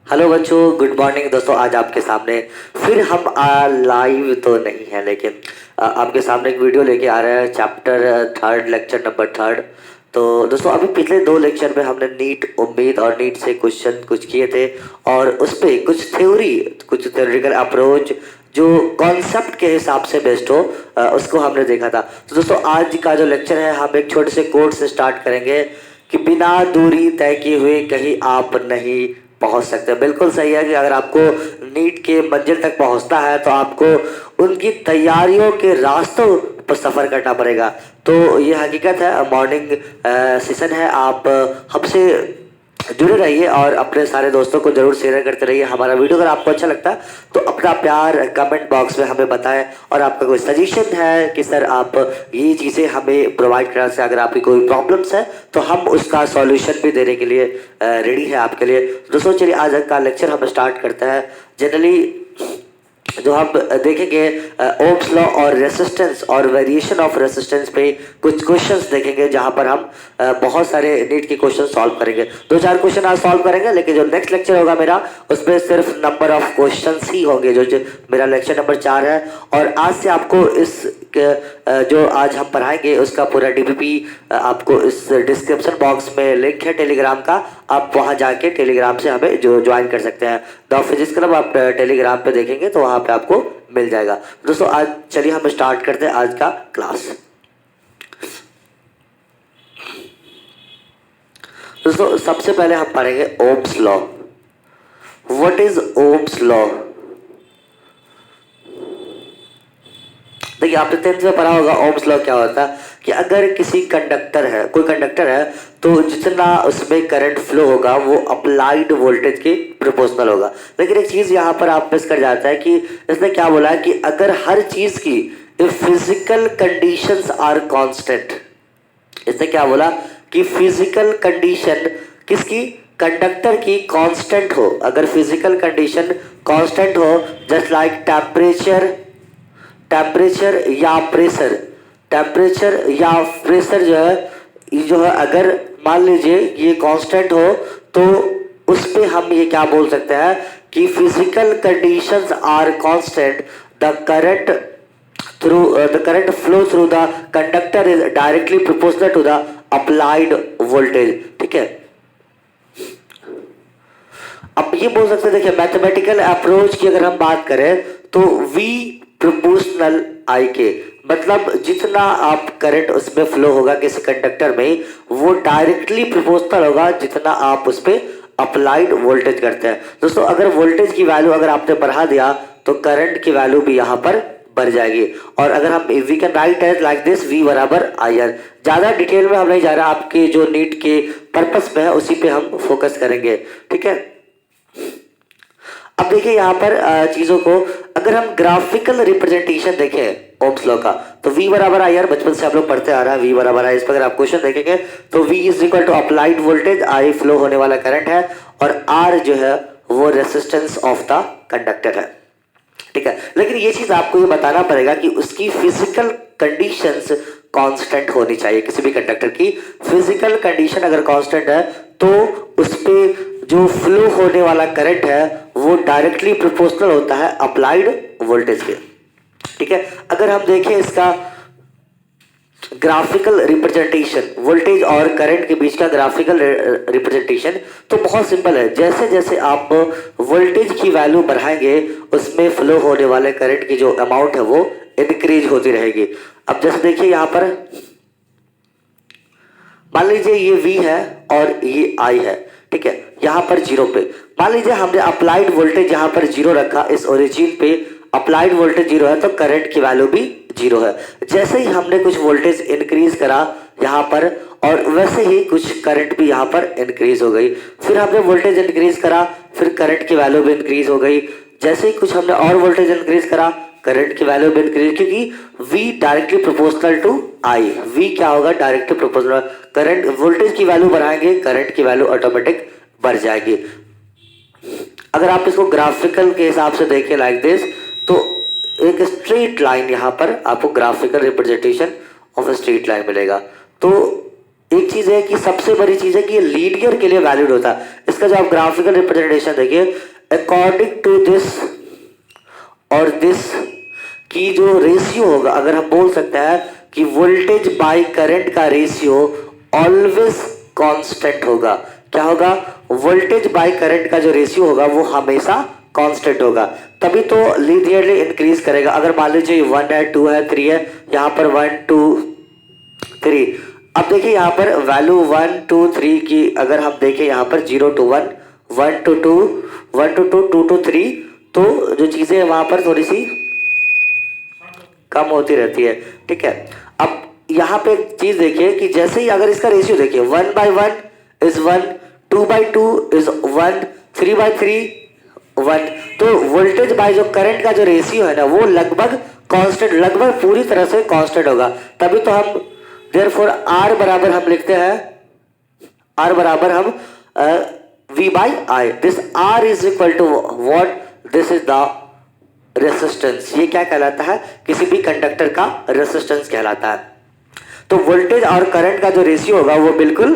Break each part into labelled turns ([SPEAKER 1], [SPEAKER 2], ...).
[SPEAKER 1] Hello बच्चों, good morning दोस्तों। आज आपके सामने फिर हम लाइव तो नहीं है, लेकिन आपके सामने एक वीडियो लेके आ रहे हैं, chapter third, lecture number third. तो दोस्तों, अभी पिछले दो लेक्चर में हमने नीट उम्मीद और नीट से क्वेश्चन कुछ किए थे, और उस पे कुछ थ्योरी, कुछ थ्योरेटिकल अप्रोच जो कॉन्सेप्ट के हिसाब से बेस्ट हो, उसको हमने देखा था। तो दोस्तों, आज का जो लेक्चर है, हम एक छोटे से कोट से स्टार्ट करेंगे कि बिना दूरी तय किए हुए कहीं आप नहीं पहुंच सकते। बिल्कुल सही है कि अगर आपको नीट के मंजिल तक पहुंचना है तो आपको उनकी तैयारियों के रास्तों पर सफ़र करना पड़ेगा। तो ये हकीकत है। मॉर्निंग सेशन है, आप हमसे जुड़े रहिए और अपने सारे दोस्तों को जरूर शेयर करते रहिए। हमारा वीडियो अगर आपको अच्छा लगता है तो अपना प्यार कमेंट बॉक्स में हमें बताएं, और आपका कोई सजेशन है कि सर आप ये चीज़ें हमें प्रोवाइड करने से, अगर आपकी कोई प्रॉब्लम्स है तो हम उसका सॉल्यूशन भी देने के लिए रेडी है आपके लिए। दोस्तों, चलिए आज का लेक्चर हम स्टार्ट करते हैं। जनरली जो हम देखेंगे ओम्स लॉ और रेसिस्टेंस और वेरिएशन ऑफ रेसिस्टेंस पे कुछ क्वेश्चंस देखेंगे, जहां पर हम बहुत सारे नीट के क्वेश्चन सॉल्व करेंगे। दो चार क्वेश्चन आज सॉल्व करेंगे, लेकिन जो नेक्स्ट लेक्चर होगा मेरा, उसमें सिर्फ नंबर ऑफ क्वेश्चंस ही होंगे, जो मेरा लेक्चर नंबर 4 है। और आज से आपको इस जो आज हम पढ़ाएंगे उसका पूरा डीपीपी आपको इस डिस्क्रिप्शन बॉक्स में लिंक है टेलीग्राम का, आप वहां जाके टेलीग्राम से हमें जो ज्वाइन कर सकते हैं। द फिजिक्स क्लब आप टेलीग्राम पे देखेंगे तो वहां पे आपको मिल जाएगा। दोस्तों, आज चलिए हम स्टार्ट करते हैं आज का क्लास। दोस्तों, सबसे पहले हम पढ़ेंगे ohms law. What is Ohm's law? देखिए, आपने 10th में पढ़ा होगा ओम्स लॉ क्या होता है, कि अगर किसी कंडक्टर है, कोई कंडक्टर है, तो जितना उसमें करंट फ्लो होगा वो अप्लाइड वोल्टेज के प्रोपोर्शनल होगा। लेकिन एक चीज यहाँ पर आप मिस कर जाता है कि इसने क्या बोला है कि अगर हर चीज की फिजिकल कंडीशंस आर कांस्टेंट। इसने क्या बोला कि फिजिकल कंडीशन किसकी, कंडक्टर की कांस्टेंट हो। अगर फिजिकल कंडीशन कांस्टेंट हो, जस्ट लाइक टेम्परेचर या प्रेशर, टेम्परेचर या प्रेशर जो है अगर मान लीजिए ये कांस्टेंट हो, तो उस पे हम ये क्या बोल सकते हैं कि physical conditions are constant, the current flow through the conductor is directly proportional to the applied voltage। ठीक है, अब ये बोल सकते हैं, देखिए मैथमेटिकल अप्रोच की अगर हम बात करें तो V प्रोपोर्शनल I के, मतलब जितना आप करंट उसमें फ्लो होगा किसी कंडक्टर में, वो डायरेक्टली प्रोपोर्शनल होगा जितना आप उस पर अप्लाइड वोल्टेज करते हैं। दोस्तों, अगर वोल्टेज की वैल्यू अगर आपने बढ़ा दिया तो करंट की वैल्यू भी यहाँ पर बढ़ जाएगी। और अगर हम we can write as like this, V बराबर IR। ज्यादा डिटेल में हम नहीं जा रहे, आपके जो नीट के पर्पस में है उसी पे हम फोकस करेंगे। ठीक है, अब देखिए यहाँ पर चीजों को अगर हम ग्राफिकल रिप्रेजेंटेशन देखें ओम्स लॉ का, तो V बराबर IR बचपन से आप लोग पढ़ते आ रहा है, V बराबर I। इस पर अगर आप क्वेश्चन देखेंगे तो V is equal to applied voltage, I flow होने वाला करंट है, और R जो है वो रेसिस्टेंस ऑफ द कंडक्टर है। ठीक है, लेकिन ये चीज आपको ये बताना पड़ेगा कि उसकी फिजिकल कंडीशंस कांस्टेंट होनी चाहिए। किसी भी कंडक्टर की फिजिकल कंडीशन अगर कांस्टेंट है तो उस पे जो फ्लो होने वाला करंट है वो डायरेक्टली प्रोपोर्शनल होता है अप्लाइड वोल्टेज के। ठीक है, अगर हम देखें इसका ग्राफिकल रिप्रेजेंटेशन, वोल्टेज और करंट के बीच का ग्राफिकल रिप्रेजेंटेशन, तो बहुत सिंपल है। जैसे जैसे आप वोल्टेज की वैल्यू बढ़ाएंगे उसमें फ्लो होने वाले करंट की जो अमाउंट है वो इंक्रीज होती रहेगी। अब जैसे देखिए यहाँ पर मान लीजिए ये V है और ये I है। ठीक है, यहाँ पर जीरो पे मान लीजिए हमने अप्लाइड वोल्टेज यहाँ पर जीरो रखा, इस ओरिजिन पे अप्लाइड वोल्टेज जीरो है तो करंट की वैल्यू भी जीरो है। जैसे ही हमने कुछ वोल्टेज इंक्रीज करा यहाँ पर, और वैसे ही कुछ करंट भी यहाँ पर इंक्रीज हो गई। फिर हमने वोल्टेज इंक्रीज करा, फिर करंट की वैल्यू भी इंक्रीज हो गई। जैसे ही कुछ हमने और वोल्टेज इंक्रीज करा, करंट की वैल्यू भी इंक्रीज, क्योंकि V directly proportional to I। V क्या होगा, डायरेक्टली प्रोपोर्शनल। करंट वोल्टेज की वैल्यू बढ़ाएंगे, करंट की वैल्यू ऑटोमेटिक बढ़ जाएगी। अगर आप इसको ग्राफिकल के हिसाब से देखें लाइक दिस, तो एक स्ट्रेट लाइन यहाँ पर आपको graphical representation of straight line मिलेगा। तो एक चीज है कि सबसे बड़ी चीज है कि ये लीनियर के लिए वैलिड होता है। इसका जो आप ग्राफिकल रिप्रेजेंटेशन देखिए, अकॉर्डिंग टू दिस और दिस की जो रेशियो होगा, अगर हम बोल सकते हैं कि वोल्टेज बाय करंट का रेशियो ऑलवेज कांस्टेंट होगा। क्या होगा? वोल्टेज बाय करंट का जो रेशियो होगा वो हमेशा कांस्टेंट होगा, तभी तो लीनियरली इंक्रीज करेगा। अगर मान लीजिए 1 है, 2 है, 3 है, यहाँ पर 1 2 3। अब देखिए यहाँ पर वैल्यू 1 2 3 की अगर हम देखें, यहाँ पर 0 to 1, 1 to 2, 1 to 2, 2 to 3, तो जो चीजें हैं वहां पर थोड़ी सी कम होती रहती है। ठीक है, अब यहाँ पे एक चीज देखिए कि जैसे ही अगर इसका रेशियो देखिए 1/1 इज 1, 2/2 इज 1, 3/3 1, तो वोल्टेज बाय जो करंट का जो रेशियो है ना वो लगभग कांस्टेंट, लगभग पूरी तरह से कांस्टेंट होगा। तभी तो हम देयरफॉर आर बराबर हम लिखते हैं, आर बराबर हम V by I, this R is equal to what, this is the resistance. ये क्या कहलाता है? किसी भी कंडक्टर का रेसिस्टेंस कहलाता है। तो वोल्टेज और करंट का जो रेशियो होगा वो बिल्कुल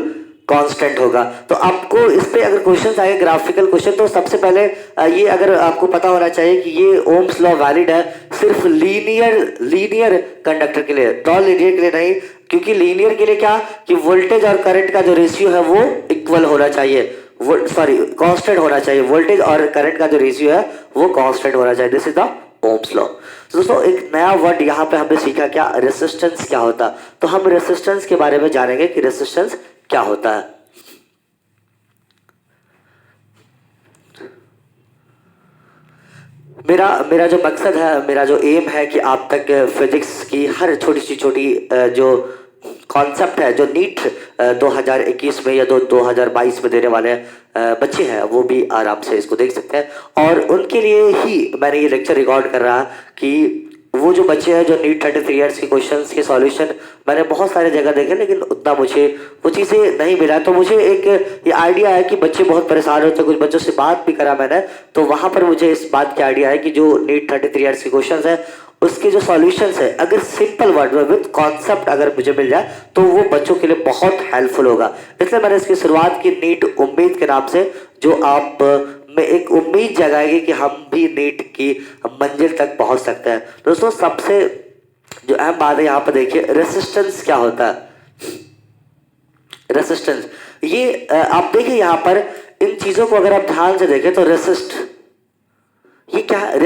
[SPEAKER 1] कांस्टेंट होगा। तो आपको इस पे अगर क्वेश्चन आए ग्राफिकल क्वेश्चन, तो सबसे पहले ये अगर आपको पता होना चाहिए कि ये ओम्स लॉ वैलिड है सिर्फ लीनियर कंडक्टर के लिए, नॉन लीनियर के लिए नहीं। क्योंकि लीनियर के लिए क्या कि वोल्टेज और करंट का जो रेशियो है वो इक्वल होना चाहिए, कांस्टेंट होना चाहिए। वोल्टेज और करंट का जो रेशियो है वो कांस्टेंट होना चाहिए। This is the Ohm's law. दोस्तों एक नया वर्ड यहाँ पे हमने सीखा, क्या? रेसिस्टेंस क्या होता है। तो हम रेसिस्टेंस के बारे में जानेंगे कि रेसिस्टेंस क्या होता है। मेरा जो मकसद है, मेरा जो एम है कि आप तक फिजिक्स की हर छोटी सी छोटी जो कॉन्सेप्ट है, जो नीट 2021 में या 2022 में देने वाले बच्चे हैं वो भी आराम से इसको देख सकते हैं। और उनके लिए ही मैंने ये लेक्चर रिकॉर्ड कर रहा कि वो जो बच्चे हैं जो नीट 33 ईयर्स के क्वेश्चंस के सॉल्यूशन मैंने बहुत सारे जगह देखे, लेकिन उतना मुझे वो चीज़ें नहीं मिला। तो मुझे एक ये आइडिया है कि बच्चे बहुत परेशान होते हैं। कुछ बच्चों से बात भी करा मैंने, तो वहाँ पर मुझे इस बात की आइडिया है कि जो नीट 33 ईयर्स के क्वेश्चन है उसके जो सॉल्यूशंस है, अगर सिंपल वर्ड में विद कॉन्सेप्ट अगर मुझे मिल जाए तो वो बच्चों के लिए बहुत हेल्पफुल होगा। इसलिए मैंने इसकी शुरुआत की नीट उम्मीद के नाम से, जो आप में एक उम्मीद जगाएगी कि हम भी नीट की मंजिल तक पहुंच सकते हैं। दोस्तों सबसे जो अहम बात है यहाँ पर देखिए, रेसिस्टेंस क्या होता है। रेसिस्टेंस ये आप देखिए यहाँ पर इन चीजों को अगर आप ध्यान से देखें तो रेसिस्ट, ये क्या है?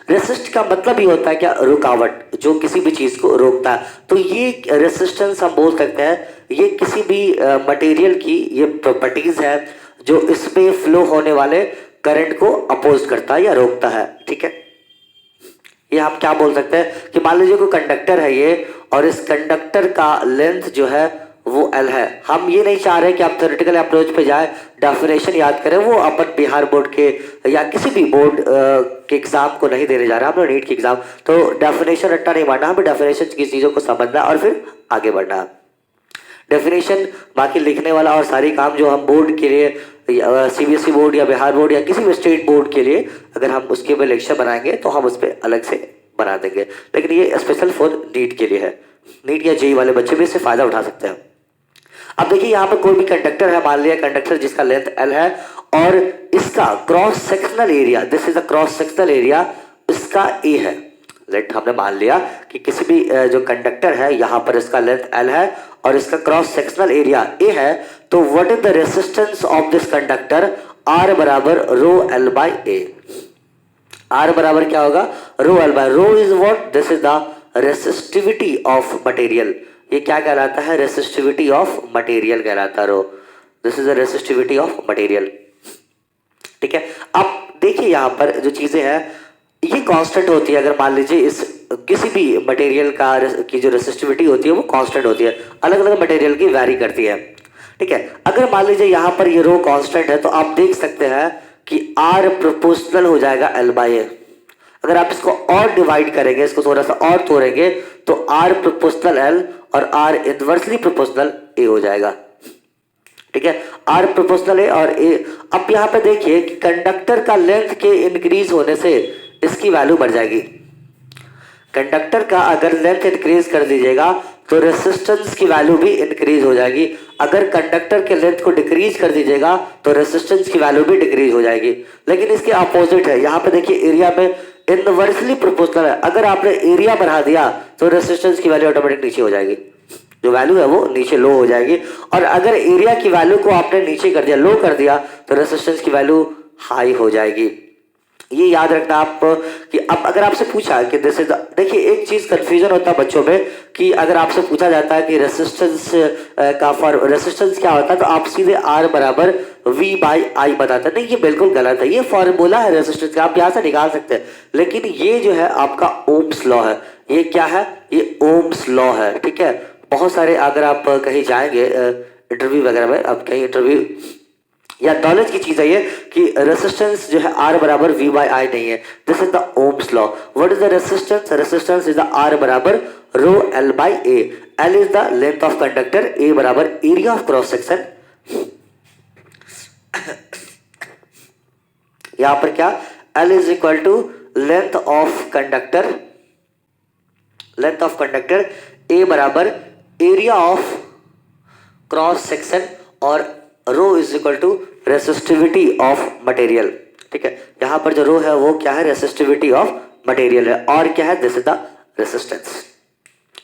[SPEAKER 1] रेसिस्ट का मतलब ही होता है क्या? रुकावट, जो किसी भी चीज को रोकता है। तो ये रेसिस्टेंस हम बोल सकते हैं ये किसी भी मटेरियल की ये प्रॉपर्टीज है जो इसमें फ्लो होने वाले करंट को अपोज करता है या रोकता है। ठीक है, ये हम क्या बोल सकते हैं कि मान लीजिए कोई कंडक्टर है ये, और इस कंडक्टर का लेंथ जो है वो L है। हम ये नहीं चाह रहे कि आप थ्योरेटिकल अप्रोच पे जाए, डेफिनेशन याद करें। वो अपन बिहार बोर्ड के या किसी भी बोर्ड के एग्जाम को नहीं देने जा रहे, हम लोग नीट के एग्जाम। तो डेफिनेशन रट्टा नहीं मारना, हमें डेफिनेशन की चीज़ों को समझना और फिर आगे बढ़ना। डेफिनेशन बाकी लिखने वाला और सारी काम जो हम बोर्ड के लिए CBSE बोर्ड या बिहार बोर्ड या किसी भी स्टेट बोर्ड के लिए अगर हम उसके ऊपर लेक्चर बनाएंगे तो हम उस पर अलग से बना देंगे, लेकिन ये स्पेशल फॉर नीट के लिए है। नीट या जेई वाले बच्चे भी इससे फायदा उठा सकते हैं। अब देखिए यहाँ पर कोई भी कंडक्टर है, मान लिया कंडक्टर जिसका लेंथ L है और इसका cross sectional area, this is the cross sectional area, इसका A है। लेट हमने मान लिया कि किसी भी जो कंडक्टर है यहाँ पर इसका लेंथ L है और इसका क्रॉस सेक्शनल एरिया A है। तो what is the resistance of this conductor? R बराबर rho L by A। R बराबर क्या होगा? Rho L by, rho is what? This is the resistivity of material. ये क्या कहलाता है? रेसिस्टिविटी ऑफ मटेरियल कहलाता है rho. This is the resistivity of material. ठीक है, अब देखिए यहाँ पर जो चीजें हैं ये कांस्टेंट होती है। अगर मान लीजिए इस किसी भी मटेरियल का की जो रेसिस्टिविटी होती है वो कांस्टेंट होती है, अलग अलग मटेरियल की वैरी करती है। ठीक है, अगर मान लीजिए यहाँ पर ये रो कांस्टेंट है तो आप देख सकते हैं कि R प्रोपोर्शनल हो जाएगा L बाई A। अगर आप इसको और डिवाइड करेंगे, इसको थोड़ा सा और तोड़ेंगे तो R प्रोपोर्शनल L और R इनवर्सली प्रोपोर्शनल A हो जाएगा। ठीक है, R प्रोपोर्शनल A और A। अब यहाँ पे देखिए कि कंडक्टर का लेंथ के इंक्रीज होने से इसकी वैल्यू बढ़ जाएगी। कंडक्टर का अगर लेंथ इंक्रीज कर दीजिएगा तो रेसिस्टेंस की वैल्यू भी इंक्रीज हो जाएगी। अगर कंडक्टर के लेंथ को डिक्रीज कर दीजिएगा तो रेसिस्टेंस की वैल्यू भी डिक्रीज हो जाएगी। लेकिन इसके अपोजिट है, यहाँ पे देखिए एरिया में इनवर्सली प्रोपोर्शनल है। अगर आपने एरिया बढ़ा दिया तो रेसिस्टेंस की वैल्यू ऑटोमेटिक नीचे हो जाएगी, जो वैल्यू है वो नीचे लो हो जाएगी। और अगर एरिया की वैल्यू को आपने नीचे कर दिया, लो कर दिया, तो रेसिस्टेंस की वैल्यू हाई हो जाएगी। ये याद रखना आप कि अब अगर आपसे पूछा कि जैसे देखिए एक चीज कंफ्यूजन होता है बच्चों में कि अगर आपसे पूछा जाता है कि रेसिस्टेंस का रेसिस्टेंस क्या होता है, तो आप सीधे R बराबर V बाई आई बताते हैं। नहीं, ये बिल्कुल गलत है। ये फॉर्मूला है रेसिस्टेंस का, आप यहाँ से निकाल सकते हैं, लेकिन ये जो है आपका ओम्स लॉ है। ये क्या है? ये ओम्स लॉ है, ठीक है। बहुत सारे अगर आप कहीं जाएंगे इंटरव्यू वगैरह में, आप कहीं इंटरव्यू या नॉलेज की चीज है ये कि रेसिस्टेंस जो है R बराबर V बाई आई नहीं है। This is the Ohm's law. What is the resistance? Resistance is the R बराबर rho L by A। L is the length of conductor, A बराबर एरिया ऑफ क्रॉस सेक्शन। यहां पर क्या? L is equal to length of conductor, length of conductor, A बराबर area of cross section, और rho is equal to resistivity of material, ठीक है। यहाँ पर जो रो है वो क्या है? रेसिस्टिविटी ऑफ मटेरियल है। और क्या है? This is the resistance,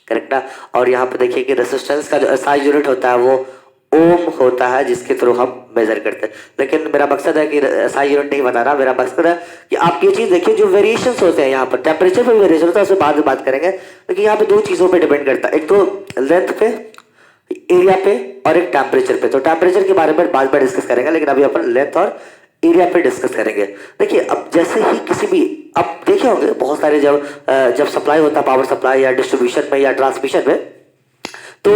[SPEAKER 1] correct है। और यहाँ पे देखिए कि रेसिस्टेंस का जो एसआई यूनिट होता है वो ओम होता है, जिसके थ्रू हम मेजर करते हैं। लेकिन मेरा मकसद है कि एसआई यूनिट नहीं बताना, मेरा मकसद है कि आप ये चीज देखिए जो वेरिएशंस होते हैं यहाँ पर, टेम्परेचर पे भी वेरिएशन होता है, उससे बाद में बात करेंगे। लेकिन यहाँ पे दो चीजों पे डिपेंड करता है, एक तो लेंथ पे, एरिया पे, और एक टेम्परेचर पे। तो टेम्परेचर के बारे में बाद में डिस्कस करेंगे, लेकिन अभी अपन लेंथ और एरिया पे डिस्कस करेंगे। देखिए अब जैसे ही किसी भी, अब देखे होंगे बहुत सारे जब सप्लाई होता है, पावर सप्लाई या डिस्ट्रीब्यूशन में या ट्रांसमिशन में, तो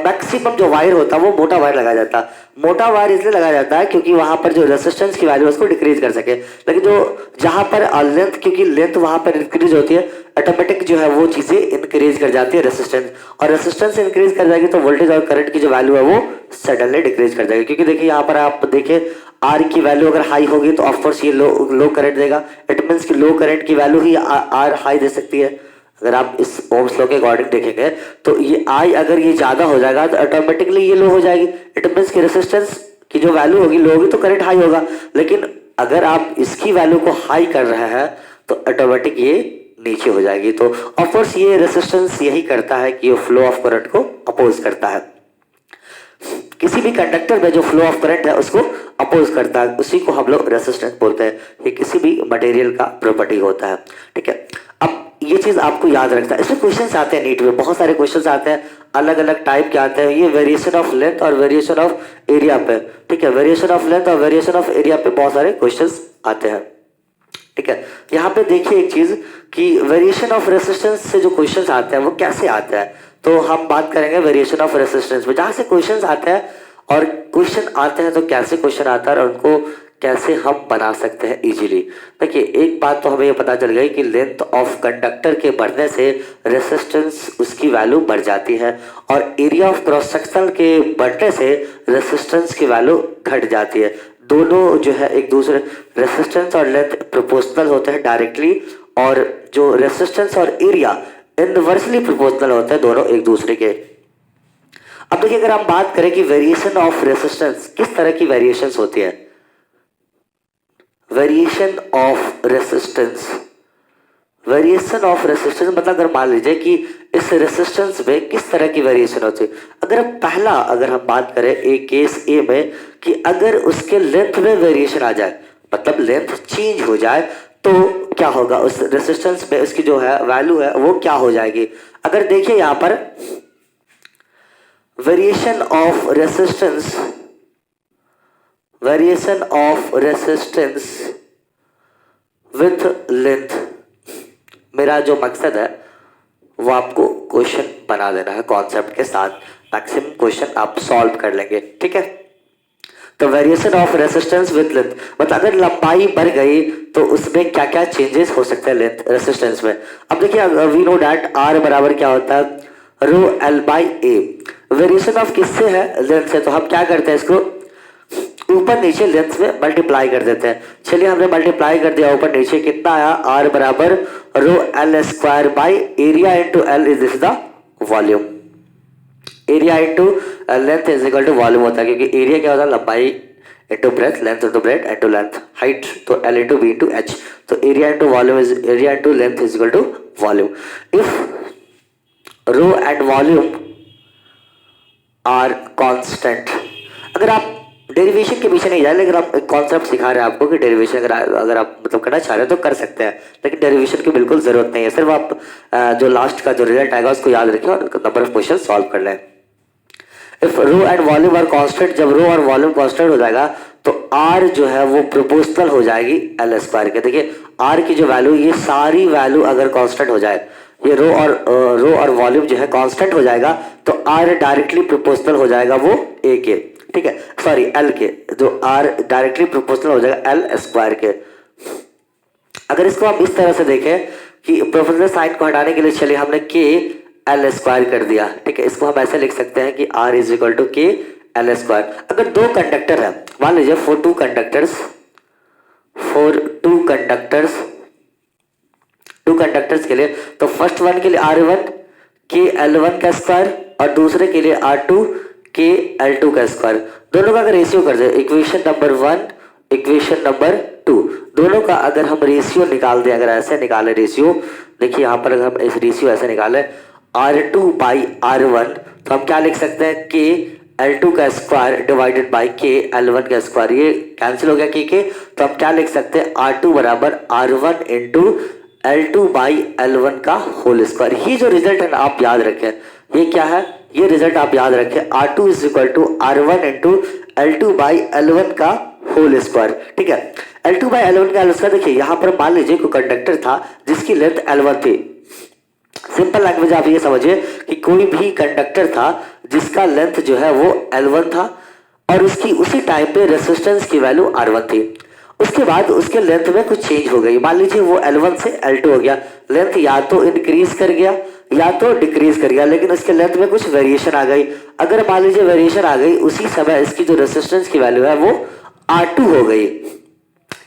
[SPEAKER 1] मैक्सिमम जो वायर होता है वो मोटा वायर लगाया जाता है। मोटा वायर इसलिए लगाया जाता है क्योंकि वहां पर जो रेसिस्टेंस की वैल्यू है उसको डिक्रीज कर सके। लेकिन जो जहां पर लेंथ, क्योंकि लेंथ वहां पर इंक्रीज होती है, ऑटोमेटिक जो है वो चीजें इंक्रीज कर जाती है रेसिस्टेंस, और रेसिस्टेंस इंक्रीज कर जाएगी तो वोल्टेज और करंट की जो वैल्यू है वो सडनली डिक्रीज कर जाएगी। क्योंकि देखिए यहाँ पर आप देखिए आर की वैल्यू अगर हाई होगी तो ऑफकोर्स ये लो करंट देगा। इट मीन्स कि लो करंट की वैल्यू ही आर हाई दे सकती है। अगर आप इस ओम्स लॉ के अकॉर्डिंग देखेंगे तो ये आई अगर ये ज्यादा हो जाएगा तो ऑटोमेटिकली ये लो हो जाएगी। इट मीन्स कि रेसिस्टेंस की जो वैल्यू होगी लो होगी तो करंट हाई होगा। लेकिन अगर आप इसकी वैल्यू को हाई कर रहे हैं तो ऑटोमेटिक ये नीचे हो जाएगी। तो ऑफकोर्स ये रेसिस्टेंस यही करता है कि ये फ्लो ऑफ करंट को अपोज करता है। किसी भी कंडक्टर में जो फ्लो ऑफ करंट है उसको अपोज करता है, उसी को हम लोग रेसिस्टेंस बोलते हैं। ये किसी भी मटेरियल का प्रॉपर्टी होता है, ठीक है। अब ये चीज आपको याद रखना है। इसमें क्वेश्चंस आते हैं नीट में, बहुत सारे क्वेश्चंस आते हैं, अलग अलग टाइप के आते हैं। ये वेरिएशन ऑफ लेंथ और वेरिएशन ऑफ एरिया पे, ठीक है, वेरिएशन ऑफ लेंथ और वेरिएशन ऑफ एरिया पे बहुत सारे क्वेश्चंस आते हैं, ठीक है। यहाँ पे देखिए एक चीज कि वेरिएशन ऑफ रेसिस्टेंस से जो क्वेश्चंस आते हैं वो कैसे आते हैं, तो हम बात करेंगे वेरिएशन ऑफ रेसिस्टेंस में। जहां से क्वेश्चंस आते हैं और क्वेश्चन आते हैं तो कैसे क्वेश्चन आता है और उनको कैसे हम बना सकते हैं इजीली। देखिए एक बात तो हमें ये पता चल गई कि लेंथ ऑफ कंडक्टर के बढ़ने से रेसिस्टेंस उसकी वैल्यू बढ़ जाती है, और एरिया ऑफ क्रॉस सेक्शन के बढ़ने से रेसिस्टेंस की वैल्यू घट जाती है। दोनों जो है एक दूसरे, रेसिस्टेंस और लेंथ प्रोपोर्शनल होते हैं डायरेक्टली, और जो रेसिस्टेंस और एरिया इनवर्सली प्रोपोर्शनल होते हैं दोनों एक दूसरे के। अब देखिए अगर हम बात करें कि वेरिएशन ऑफ रेसिस्टेंस, किस तरह की वेरिएशंस होती है। Variation of resistance, variation of resistance मतलब अगर मान लीजिए कि इस रेसिस्टेंस में किस तरह की वेरिएशन होती है। अगर हम बात करें एक केस ए में कि अगर उसके लेंथ में वेरिएशन आ जाए, मतलब लेंथ चेंज हो जाए, तो क्या होगा उस रेसिस्टेंस में, उसकी जो है वैल्यू है वो क्या हो जाएगी। अगर देखिए यहां पर variation of resistance, variation of resistance with length, मेरा जो मकसद है वो आपको क्वेश्चन बना देना है कॉन्सेप्ट के साथ। मैक्सिमम क्वेश्चन आप सॉल्व कर लेंगे, ठीक है। तो variation of resistance with length मतलब अगर लंबाई बढ़ गई तो उसमें क्या क्या चेंजेस हो सकते हैं लेंथ रेसिस्टेंस में। अब देखिए वी नो डैट आर बराबर क्या होता है, rho L by A. Variation of किससे है, लेंथ से, तो हम क्या करते हैं इसको ऊपर नीचे लेंथ में मल्टीप्लाई कर देते हैं। चलिए हमने मल्टीप्लाई कर दिया ऊपर नीचे, कितना आया, आर बराबर rho L square by area into L is this the volume, area into length is equal to volume होता है, क्योंकि एरिया क्या होता है, लंबाई into breadth, length into breadth into length, height तो L into B into H, तो area into volume is area into length is equal to volume. If rho and volume are constant, अगर आप derivation के पीछे नहीं जाए, लेकिन आप एक कॉन्सेप्ट सिखा रहे हैं आपको कि डेरिवेशन अगर आप मतलब करना चाह रहे हो तो कर सकते हैं, लेकिन डेरिवेशन की बिल्कुल जरूरत नहीं है, सिर्फ आप जो लास्ट का जो रिजल्ट आएगा उसको याद रखें और नंबर ऑफ क्वेश्चन सॉल्व कर लें। If rho and volume are constant, जब रो और वॉल्यूम कांस्टेंट हो जाएगा तो आर जो है वो प्रोपोर्शनल हो जाएगी एल स्क्वायर के। देखिए आर की जो वैल्यू, ये सारी वैल्यू अगर कांस्टेंट हो जाए, ये रो और वॉल्यूम जो है कांस्टेंट हो जाएगा, तो आर डायरेक्टली प्रोपोर्शनल हो जाएगा वो ए के, ठीक है, सॉरी एल के, जो आर डायरेक्टली प्रोपोर्शनल हो जाएगा एल स्क्वायर के। अगर इसको हम इस तरह से देखें कि प्रोपोर्शनल साइन को हटाने के लिए चलिए हमने के एल स्क्वायर कर दिया, ठीक है, इसको हम ऐसे लिख सकते हैं कि आर इज इक्वल टू के एल स्क्वायर। अगर दो कंडक्टर है, मान लीजिए फॉर टू कंडक्टर्स के लिए, तो फर्स्ट वन के लिए R1 के L1 का स्क्वायर और दूसरे के लिए R2 के L2 का स्क्वायर, दोनों का अगर रेशियो कर दे, इक्वेशन नंबर 1 इक्वेशन नंबर 2, दोनों का अगर हम रेशियो निकाल दें, अगर ऐसे निकाले रेशियो, देखिए यहाँ पर अगर हम इस रेशियो ऐसे निकाले R2 बाई R1, तो हम क्या लिख सकते हैं, के L2 का स्क्वायर डिवाइडेड बाई के L1 का स्क्वायर, ये कैंसिल हो गया के, तो हम क्या लिख सकते हैं, R2 बराबर R1 into L2 by L1 का होल स्क्वायर। ये जो रिजल्ट है ना आप याद रखें, ये क्या है, ये रिजल्ट आप याद रखें, R2 is equal to R1 into L2 by L1 का होल स्क्वायर, ठीक है। L2 बाई L1 का होल स्क्वायर, देखिए यहाँ पर मान लीजिए कोई कंडक्टर था जिसकी लेंथ L1 थी, सिंपल लैंग्वेज आप ये समझिए कि कोई भी कंडक्टर था जिसका लेंथ जो है वो L1 था और उसकी उसी टाइम पे रेसिस्टेंस की वैल्यू R1 थी। उसके बाद उसके लेंथ में कुछ चेंज हो गई, मान लीजिए वो L1 से L2 हो गया, लेंथ या तो इंक्रीज कर गया या तो डिक्रीज कर गया, लेकिन उसके लेंथ में कुछ वेरिएशन आ गई। अगर मान लीजिए वेरिएशन आ गई, उसी समय इसकी जो रेसिस्टेंस की वैल्यू है वो R2 हो गई,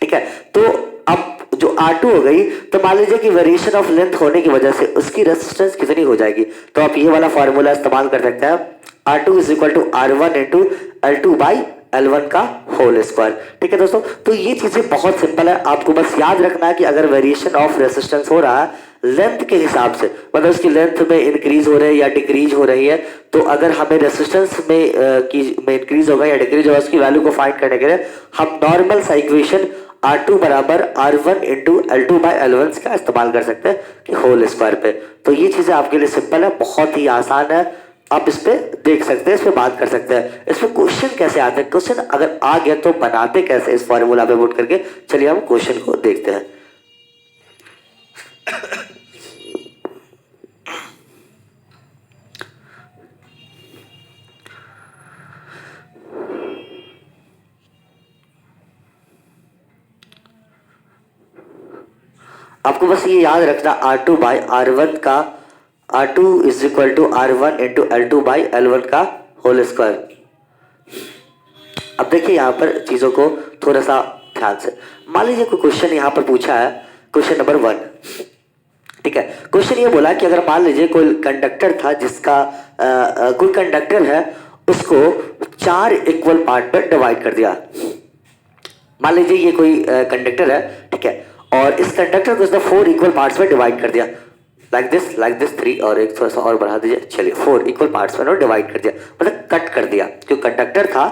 [SPEAKER 1] ठीक है। तो अब जो R2 हो गई, तो मान लीजिए कि वेरिएशन ऑफ लेंथ होने की वजह से उसकी रेसिस्टेंस कितनी हो जाएगी, तो आप ये वाला फॉर्मूला इस्तेमाल कर सकते हैं, R2 is equal to R1 into L2 by L1 का होल स्क्वायर, ठीक है दोस्तों। तो ये चीजें बहुत सिंपल है, आपको बस याद रखना है कि अगर वेरिएशन ऑफ रेसिस्टेंस हो रहा है लेंथ के हिसाब से, मतलब उसकी लेंथ में इंक्रीज हो रही है या डिक्रीज हो रही है, तो अगर हमें रेसिस्टेंस में इंक्रीज होगा या डिक्रीज होगा, उसकी वैल्यू को फाइंड करने के लिए हम नॉर्मल सा इक्वेशन R2 बराबर R1 into L2 by L1 का इस्तेमाल कर सकते हैं कि होल स्क्वायर पे। तो ये चीजें आपके लिए सिंपल है, बहुत ही आसान है, आप इस पे देख सकते हैं, इस पे बात कर सकते हैं। इसमें क्वेश्चन कैसे आते हैं, क्वेश्चन अगर आ गया तो बनाते कैसे इस फॉर्मूला पे पुट करके, चलिए हम क्वेश्चन को देखते हैं। आपको बस ये याद रखना R2 बाई R1 का, R2 is equal to R1 into L2 by L1 का होल स्क्वायर। अब देखिए यहाँ पर चीजों को थोड़ा सा ध्यान से, मान लीजिए कोई क्वेश्चन यहाँ पर पूछा है, क्वेश्चन नंबर 1, ठीक है। क्वेश्चन ये बोला कि अगर मान लीजिए कोई कंडक्टर था जिसका कोई कंडक्टर है, उसको 4 इक्वल पार्ट पर डिवाइड कर दिया। मान लीजिए ये कोई कंडक्टर है, ठीक है, और इस कंडक्टर को उसने 4 इक्वल पार्ट्स में डिवाइड कर दिया, लाइक दिस 3, और एक थोड़ा सा और बढ़ा दीजिए, चलिए 4 इक्वल पार्ट्स में डिवाइड कर दिया, मतलब कट कर दिया। जो कंडक्टर था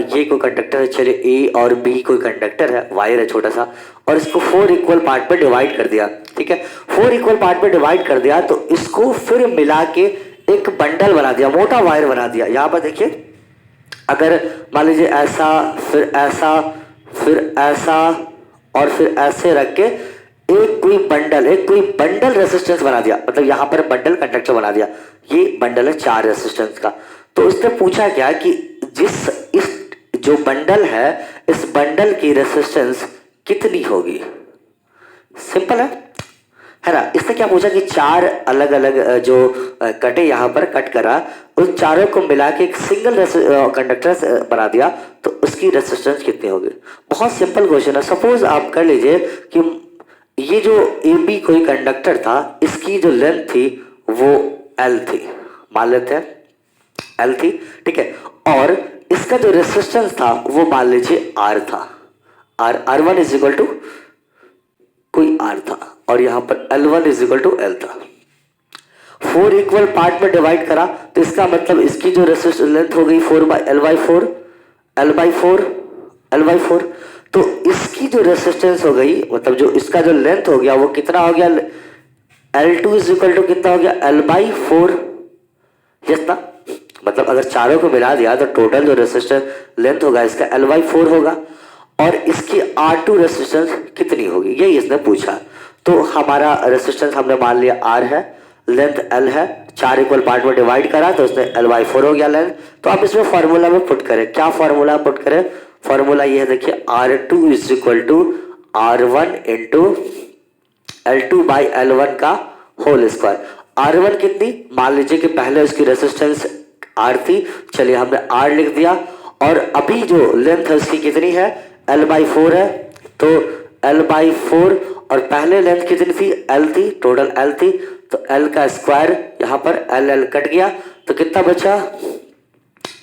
[SPEAKER 1] ये कोई कंडक्टर है, चलिए ए और बी कोई कंडक्टर है, वायर है छोटा सा, और इसको 4 इक्वल पार्ट में डिवाइड कर दिया, ठीक है। 4 इक्वल पार्ट में डिवाइड कर दिया, तो इसको फिर मिला के एक बंडल बना दिया, मोटा वायर बना दिया। यहाँ पर देखिए, अगर मान लीजिए ऐसा, फिर ऐसा, फिर ऐसा और फिर ऐसे रख के एक कोई बंडल रेसिस्टेंस बना दिया, मतलब यहाँ पर बंडल कंडक्टर बना दिया, ये बंडल है 4 रेसिस्टेंस का। तो उसने पूछा क्या कि इस जो बंडल है, इस बंडल की रेसिस्टेंस कितनी होगी। सिंपल है ना। इसने क्या पूछा कि 4 अलग अलग जो कटे यहाँ पर कट करा, उन चारों को मिला के एक सिंगल कंडक्टर बना दिया, तो उसकी रेसिस्टेंस कितनी होगी। बहुत सिंपल क्वेश्चन है। सपोज आप कर लीजिए कि ये जो ए बी कोई कंडक्टर था, इसकी जो लेंथ थी वो L थी, मान लेते हैं, एल थी, ठीक है। और इसका जो रेसिस्टेंस था वो मान लीजिए आर था, R one is equal to कोई आर था, और यहां पर L one is equal to L था। 4 इक्वल पार्ट में डिवाइड करा तो इसका मतलब इसकी जो रेसिस्टेंस लेंथ हो गई 4 by L by four, L by four, L by four. तो इसकी जो रेसिस्टेंस हो गई, मतलब जो इसका जो लेंथ हो गया वो कितना हो गया, L two is equal to कितना हो गया, एल बाई फोर। यस ना, मतलब अगर चारों को मिला दिया तो टोटल जो रेसिस्टेंस लेंथ होगा इसका एल बाई फोर होगा, और इसकी आर टू रेसिस्टेंस कितनी होगी यही इसने पूछा। तो हमारा रेसिस्टेंस हमने मान लिया आर है, लेंथ एल है, 4 इक्वल पार्ट में डिवाइड करा तो उसने एल बाई फोर हो गया लेंथ। तो आप इसमें फॉर्मूला में पुट करें, क्या फॉर्मूला पुट करें, फॉर्मूला ये है देखिए, R two is equal to R one into L two by L one का होल स्क्वायर। आर वन कितनी, मान लीजिए कि पहले उसकी रेसिस्टेंस आर थी, चलिए हमने आर लिख दिया, और अभी जो लेंथ है उसकी कितनी है, एल बाई फोर है, तो एल बाई फोर, और पहले लेंथ कितनी थी, एल थी, टोटल एल थी, तो एल का स्क्वायर, यहां पर एल एल कट गया तो कितना बचा,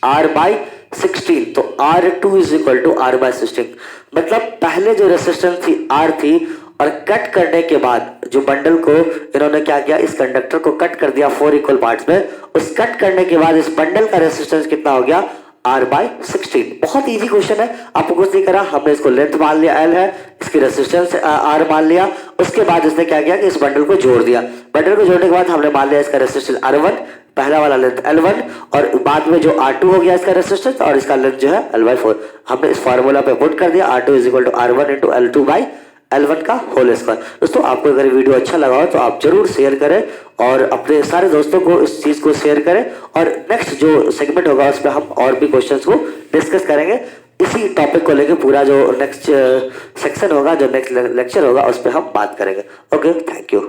[SPEAKER 1] आर बाई 16। तो R two is equal to R by 16, मतलब पहले जो रेसिस्टेंस थी आर थी, और कट करने के बाद जो बंडल को इन्होंने क्या किया, इस कंडक्टर को कट कर दिया 4 इक्वल पार्ट्स में, उस कट करने के बाद इस बंडल का रेसिस्टेंस कितना हो गया, आर बाई 16। बहुत इजी क्वेश्चन है, आपको कुछ नहीं करा, हमने इसको लेंथ मान लिया एल है, इसकी रेसिस्टेंस आर मान लिया, उसके बाद इसने क्या किया कि इस बंडल को जोड़ दिया, बंडल को जोड़ने के बाद हमने मान लिया इसका रेसिस्टेंस आर वन, पहला वाला लेंथ एल वन, और बाद में जो आर टू हो गया इसका रेसिस्टेंस, और इसका लेंथ जो है एल बाई फोर। हमने इस फॉर्मूला पे पुट कर दिया, R two is equal to R one into L two by L one का होल स्क्वायर। दोस्तों आपको अगर वीडियो अच्छा लगा हो तो आप जरूर शेयर करें, और अपने सारे दोस्तों को इस चीज को शेयर करें, और नेक्स्ट जो सेगमेंट होगा उस पर हम और भी क्वेश्चंस को डिस्कस करेंगे, इसी टॉपिक को लेकर पूरा जो नेक्स्ट सेक्शन होगा, जो नेक्स्ट लेक्चर होगा उस पर हम बात करेंगे। Okay, thank you.